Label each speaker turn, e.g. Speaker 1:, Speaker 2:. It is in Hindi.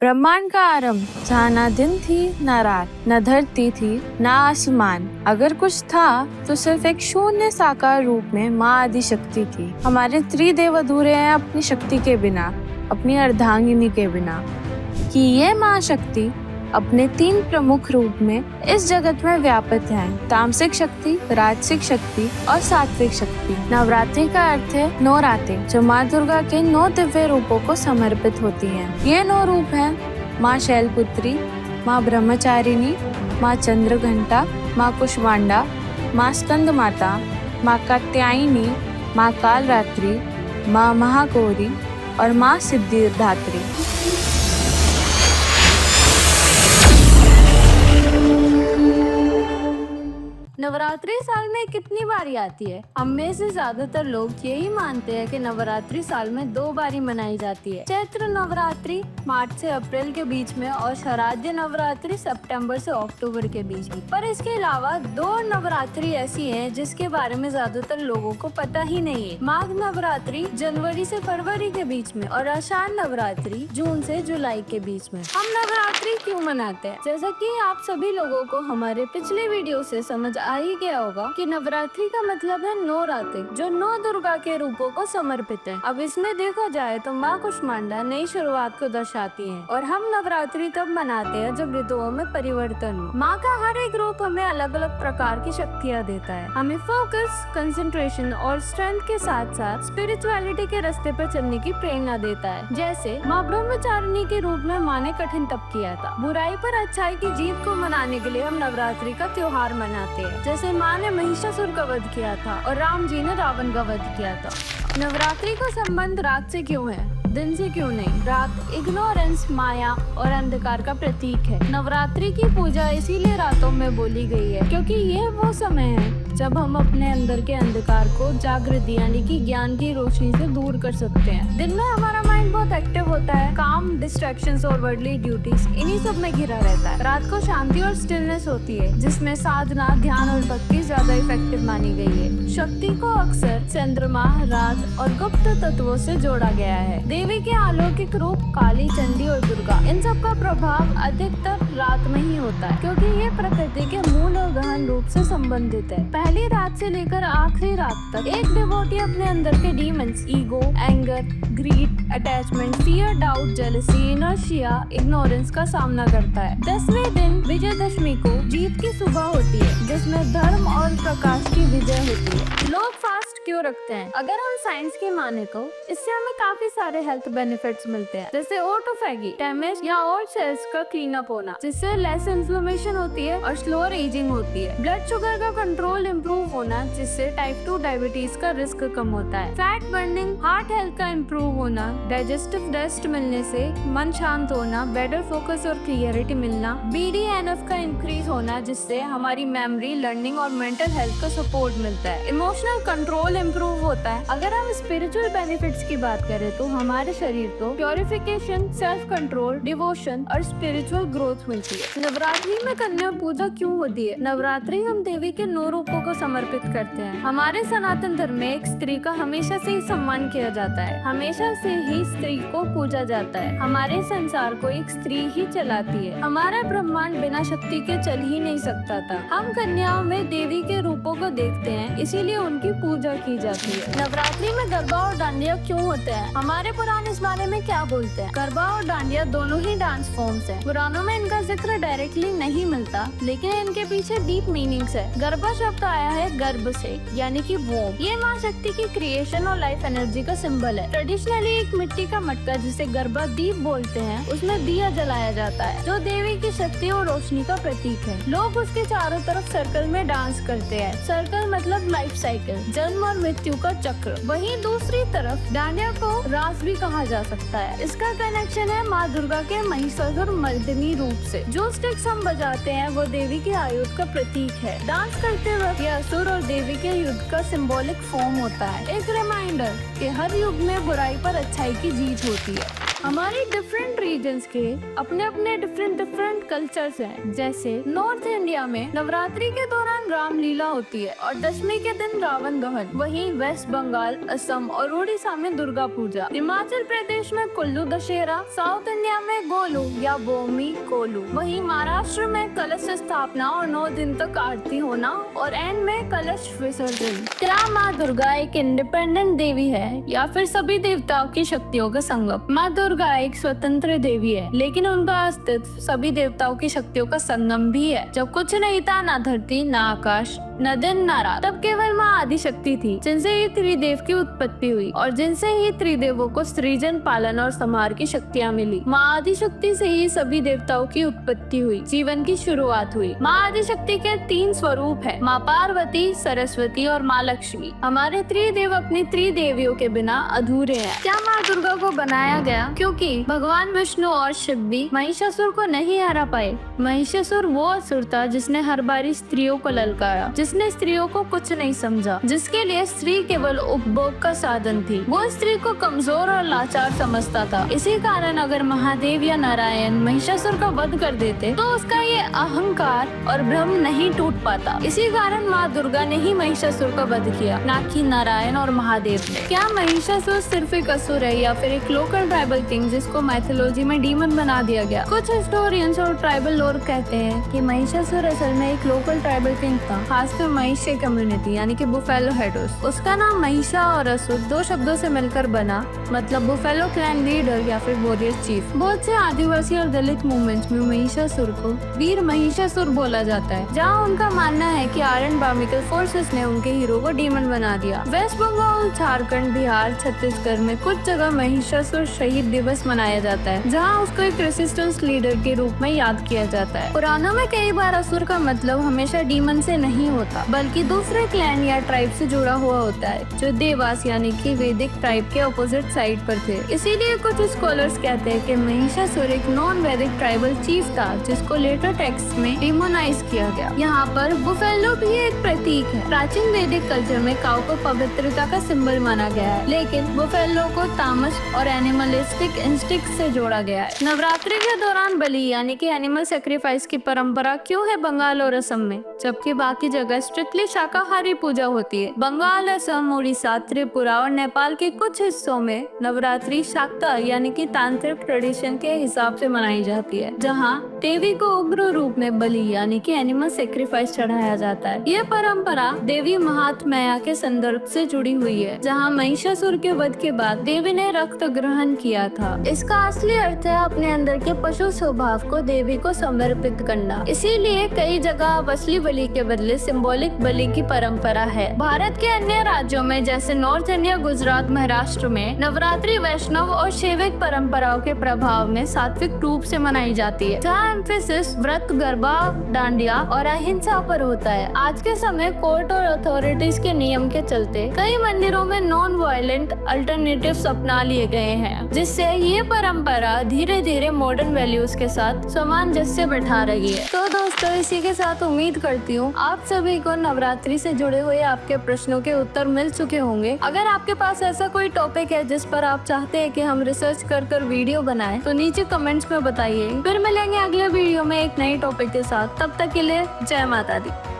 Speaker 1: ब्रह्मांड का आरंभ, जहाँ ना दिन थी ना रात, न धरती थी ना आसमान। अगर कुछ था तो सिर्फ एक शून्य साकार रूप में माँ आदि शक्ति थी। हमारे त्रिदेव अधूरे हैं अपनी शक्ति के बिना, अपनी अर्धांगिनी के बिना। कि ये माँ शक्ति अपने 3 प्रमुख रूप में इस जगत में व्यापित हैं: तामसिक शक्ति, राजसिक शक्ति और सात्विक शक्ति। नवरात्रि का अर्थ है 9 रातें, जो माँ दुर्गा के 9 दिव्य रूपों को समर्पित होती हैं। ये 9 रूप हैं: माँ शैलपुत्री, माँ ब्रह्मचारिणी, माँ चंद्रघंटा, माँ कुष्मांडा, माँ स्कंद माता, माँ कात्यायनी, माँ कालरात्रि, माँ महागौरी और माँ सिद्धिदात्री।
Speaker 2: नवरात्रि साल में कितनी बारी आती है? हम में से ज्यादातर लोग यही मानते हैं कि नवरात्रि साल में 2 बारी मनाई जाती है। चैत्र नवरात्रि मार्च से अप्रैल के बीच में और शारदीय नवरात्रि सितंबर से अक्टूबर के बीच में। पर इसके अलावा 2 नवरात्रि ऐसी हैं जिसके बारे में ज्यादातर लोगों को पता ही नहीं है। माघ नवरात्रि जनवरी से फरवरी के बीच में और आषाढ़ नवरात्रि जून से जुलाई के बीच में। हम नवरात्रि क्यों मनाते हैं? जैसा कि आप सभी लोगों को हमारे पिछले वीडियो से समझ आ ही गया होगा कि नवरात्रि का मतलब है 9 रातें, जो 9 दुर्गा के रूपों को समर्पित है। अब इसमें देखा जाए तो माँ कुष्मांडा नई शुरुआत को दर्शाती है और हम नवरात्रि तब मनाते हैं जब ऋतुओं में परिवर्तन हो। माँ का हर एक रूप हमें अलग अलग प्रकार की शक्तियाँ देता है। हमें फोकस, कंसंट्रेशन और स्ट्रेंथ के साथ साथ स्पिरिचुअलिटी के रास्ते पर चलने की प्रेरणा देता है। जैसे माँ ब्रह्मचारिणी के रूप में माँ ने कठिन तप किया था। बुराई पर अच्छाई की जीत को मनाने के लिए हम नवरात्रि का त्योहार मनाते हैं। जैसे माँ ने महिषासुर का वध किया था और राम जी ने रावण का वध किया था। नवरात्रि का संबंध रात से क्यों है, दिन से क्यों नहीं? रात इग्नोरेंस, माया और अंधकार का प्रतीक है। नवरात्रि की पूजा इसीलिए रातों में बोली गई है क्योंकि ये वो समय है जब हम अपने अंदर के अंधकार को जागृति यानी कि ज्ञान की रोशनी से दूर कर सकते हैं। दिन में हमारा माइंड बहुत एक्टिव होता है, काम, डिस्ट्रैक्शंस और वर्ल्डली ड्यूटीज इन्हीं सब में घिरा रहता है। रात को शांति और स्टिलनेस होती है जिसमें साधना, ध्यान और भक्ति ज्यादा इफेक्टिव मानी गई है। शक्ति को अक्सर चंद्रमा, रात और गुप्त तत्वों से जोड़ा गया है। देवी के अलौकिक रूप काली, चंडी और दुर्गा, इन सब का प्रभाव अधिकतर रात में ही होता है क्योंकि ये प्रकृति के मूल और गहन रूप से संबंधित है। पहली रात से लेकर आखिरी रात तक एक डिवोटी अपने अंदर के demons, ego, anger, greed, attachment, fear, doubt, jealousy, inertia, ignorance का सामना करता है। 10वें दिन विजयदशमी को जीत की सुबह होती है जिसमें धर्म और प्रकाश की विजय होती है। लोग फास्ट क्यों रखते हैं? अगर हम साइंस की माने तो इससे हमें काफी सारे हेल्थ बेनिफिट्स मिलते हैं, जैसे ऑटोफैगी, डैमेज या ओल्ड सेल्स का क्लीन अप होना, जिससे लेस इन्फ्लेमेशन होती है और स्लोअर एजिंग होती है। ब्लड शुगर का कंट्रोल इम्प्रूव होना, जिससे टाइप 2 डायबिटीज का रिस्क कम होता है। फैट बर्निंग, हार्ट हेल्थ का इम्प्रूव होना, डाइजेस्टिव रेस्ट मिलने से मन शांत होना, बेटर फोकस और क्लियरिटी मिलना, BDNF का इंक्रीज होना, जिससे हमारी मेमोरी, लर्निंग और मेंटल हेल्थ का सपोर्ट मिलता है। इमोशनल कंट्रोल इम्प्रूव होता है। अगर हम स्पिरिचुअल बेनिफिट्स की बात करें तो हमारे शरीर को प्योरिफिकेशन, सेल्फ कंट्रोल, डिवोशन और स्पिरिचुअल ग्रोथ मिलती है। नवरात्रि में कन्या पूजा क्यों होती है? नवरात्रि हम देवी के 9 रूपों को समर्पित करते हैं। हमारे सनातन धर्म में एक स्त्री का हमेशा से ही सम्मान किया जाता है, हमेशा से ही स्त्री को पूजा जाता है। हमारे संसार को एक स्त्री ही चलाती है। हमारा ब्रह्मांड बिना शक्ति के चल ही नहीं सकता था। हम कन्याओं में देवी के रूपों को देखते हैं, इसीलिए उनकी पूजा की जाती है। नवरात्रि में गरबा और डांडिया क्यों होते हैं? हमारे पुराण इस बारे में क्या बोलते हैं? गरबा और डांडिया दोनों ही डांस फॉर्म्स हैं। पुराणों में इनका जिक्र डायरेक्टली नहीं मिलता, लेकिन इनके पीछे डीप मीनिंग्स है। गरबा शब्द आया है गर्भ से, यानी कि वोम। ये माँ शक्ति की क्रिएशन और लाइफ एनर्जी का सिंबल है। ट्रेडिशनली एक मिट्टी का मटका, जिसे गरबा दीप बोलते हैं, उसमें दिया जलाया जाता है जो देवी की शक्ति और रोशनी का प्रतीक है। लोग उसके चारों तरफ सर्कल में डांस करते हैं। सर्कल मतलब लाइफ साइकिल, जन्म और मृत्यु का चक्र। वहीं दूसरी तरफ डांडिया को रास भी कहा जा सकता है। इसका कनेक्शन है माँ दुर्गा के महिषासुर मर्दिनी रूप से। जो स्टिक्स हम बजाते हैं वो देवी के आयुध का प्रतीक है। डांस करते वक्त यह असुर और देवी के युद्ध का सिंबॉलिक फॉर्म होता है। एक रिमाइंडर कि हर युग में बुराई पर अच्छाई की जीत होती है। हमारे डिफरेंट रीजन्स के अपने अपने डिफरेंट कल्चर्स हैं। जैसे नॉर्थ इंडिया में नवरात्रि के दौरान रामलीला होती है और दशमी के दिन रावण दहन। वहीं वेस्ट बंगाल, असम और उड़ीसा में दुर्गा पूजा। हिमाचल प्रदेश में कुल्लू दशहरा। साउथ इंडिया में गोलू या बोमी कोलू। वहीं महाराष्ट्र में कलश स्थापना और 9 दिन तक आरती होना और एंड में कलश विसर्जन। क्या माँ दुर्गा एक इंडिपेंडेंट देवी है या फिर सभी देवताओं की शक्तियों का संगम? माँ दुर्गा एक स्वतंत्र देवी है, लेकिन उनका अस्तित्व सभी देवताओं की शक्तियों का संगम भी है। जब कुछ नहीं था, ना धरती, ना आकाश, न दिन न रात, तब केवल माँ आदिशक्ति थी, जिनसे ही त्रिदेव की उत्पत्ति हुई और जिनसे ही त्रिदेवों को सृजन, पालन और संहार की शक्तियाँ मिली। माँ आदिशक्ति से ही सभी देवताओं की उत्पत्ति हुई, जीवन की शुरुआत हुई। माँ आदिशक्ति के 3 स्वरूप है, माँ पार्वती, सरस्वती और माँ लक्ष्मी। हमारे त्रिदेव अपनी त्रिदेवियों के बिना अधूरे हैं। क्या माँ दुर्गा को बनाया गया क्योंकि भगवान विष्णु और शिव भी महिषासुर को नहीं हरा पाए? महिषासुर वो असुर था जिसने हर बारी स्त्रियों को ललकारा, जिसने स्त्रियों को कुछ नहीं समझा, जिसके लिए स्त्री केवल उपभोग का साधन थी। वो स्त्री को कमजोर और लाचार समझता था। इसी कारण अगर महादेव या नारायण महिषासुर का वध कर देते तो उसका ये अहंकार और भ्रम नहीं टूट पाता। इसी कारण माँ दुर्गा ने ही महिषासुर का वध किया, ना कि नारायण और महादेव ने। क्या महिषासुर सिर्फ एक असुर है या फिर एक लोकल ट्राइबल किंग जिसको माइथोलॉजी में डीमन बना दिया गया? कुछ हिस्टोरियंस और ट्राइबल लोग कहते हैं कि महिषासुर असल में एक लोकल ट्राइबल किंग था, खासकर महिषी कम्युनिटी यानी कि बुफेलो हेडोस। उसका नाम महिषा और असुर 2 शब्दों से मिलकर बना, मतलब बुफेलो क्लैन लीडर या फिर वॉरियर चीफ। बहुत से आदिवासी और दलित मूवमेंट्स में महिषासुर को वीर महिषासुर बोला जाता है, जहाँ उनका मानना है कि आर्यन बार्मिकल फोर्सेस ने उनके हीरो को डीमन बना दिया। वेस्ट बंगाल, झारखंड, बिहार, छत्तीसगढ़ में कुछ जगह महिषासुर शहीद दिवस मनाया जाता है, जहाँ उसको एक रेसिस्टेंस लीडर के रूप में याद किया जाता है। पुराणों में कई बार असुर का मतलब हमेशा डीमन से नहीं होता, बल्कि दूसरे क्लैन या ट्राइब से जुड़ा हुआ होता है, जो देवास यानी कि वैदिक ट्राइब के अपोजिट साइड पर थे। इसीलिए कुछ स्कॉलर्स कहते हैं कि महिषासुर एक नॉन वैदिक ट्राइबल चीफ था, जिसको लेटर टेक्स्ट में डिमोनाइज किया गया। यहाँ पर बुफेलो भी एक प्रतीक है। प्राचीन वैदिक कल्चर में काऊ को पवित्रता का सिंबल माना गया है, लेकिन बुफेलो को तामस और एनिमलिस्टिक इंस्टिंक्ट से जोड़ा गया है। नवरात्रि के दौरान बलि यानी कि एनिमल सेक्रीफाइस की परंपरा क्यों है बंगाल और असम में, जबकि बाकी जगह स्ट्रिक्टली शाकाहारी पूजा होती है? बंगाल, असम, उड़ीसा, त्रिपुरा और नेपाल के कुछ हिस्सों में नवरात्रि शाक्ता यानी कि तांत्रिक ट्रेडिशन के हिसाब से मनाई जाती है, जहाँ देवी को उग्र रूप में बलि यानी कि एनिमल सेक्रीफाइस चढ़ाया जाता है। यह परंपरा देवी महात्म्या के संदर्भ से जुड़ी हुई है, जहाँ महिषासुर के वध के बाद देवी ने रक्त ग्रहण किया था। इसका असली अर्थ है अपने अंदर के पशु स्वभाव को देवी को समर्पित करना। इसीलिए कई जगह असली बलि के बदले सिंबॉलिक बलि की परंपरा है। भारत के अन्य राज्यों में जैसे नॉर्थ इंडिया, गुजरात, महाराष्ट्र में नवरात्रि वैष्णव और शैविक परंपराओं के प्रभाव में सात्विक रूप से मनाई जाती है, जहाँ एम्फेसिस व्रत, गरबा, डांडिया और अहिंसा पर होता है। आज के समय कोर्ट और अथॉरिटीज के नियम के चलते कई मंदिरों में नॉन वायलेंट अल्टरनेटिव्स अपना लिए गए हैं, जिससे ये परंपरा धीरे धीरे मॉडर्न वैल्यूज के साथ सामंजस्य बैठा रही है। तो दोस्तों, इसी के साथ उम्मीद करती हूँ आप सभी को नवरात्रि से जुड़े हुए आपके प्रश्नों के उत्तर मिल चुके होंगे। अगर आपके पास ऐसा कोई टॉपिक है जिस पर आप चाहते हैं कि हम रिसर्च कर वीडियो बनाएं, तो नीचे कमेंट्स में बताइए। फिर मिलेंगे अगले वीडियो में एक नई टॉपिक के साथ। तब तक के लिए जय माता दी।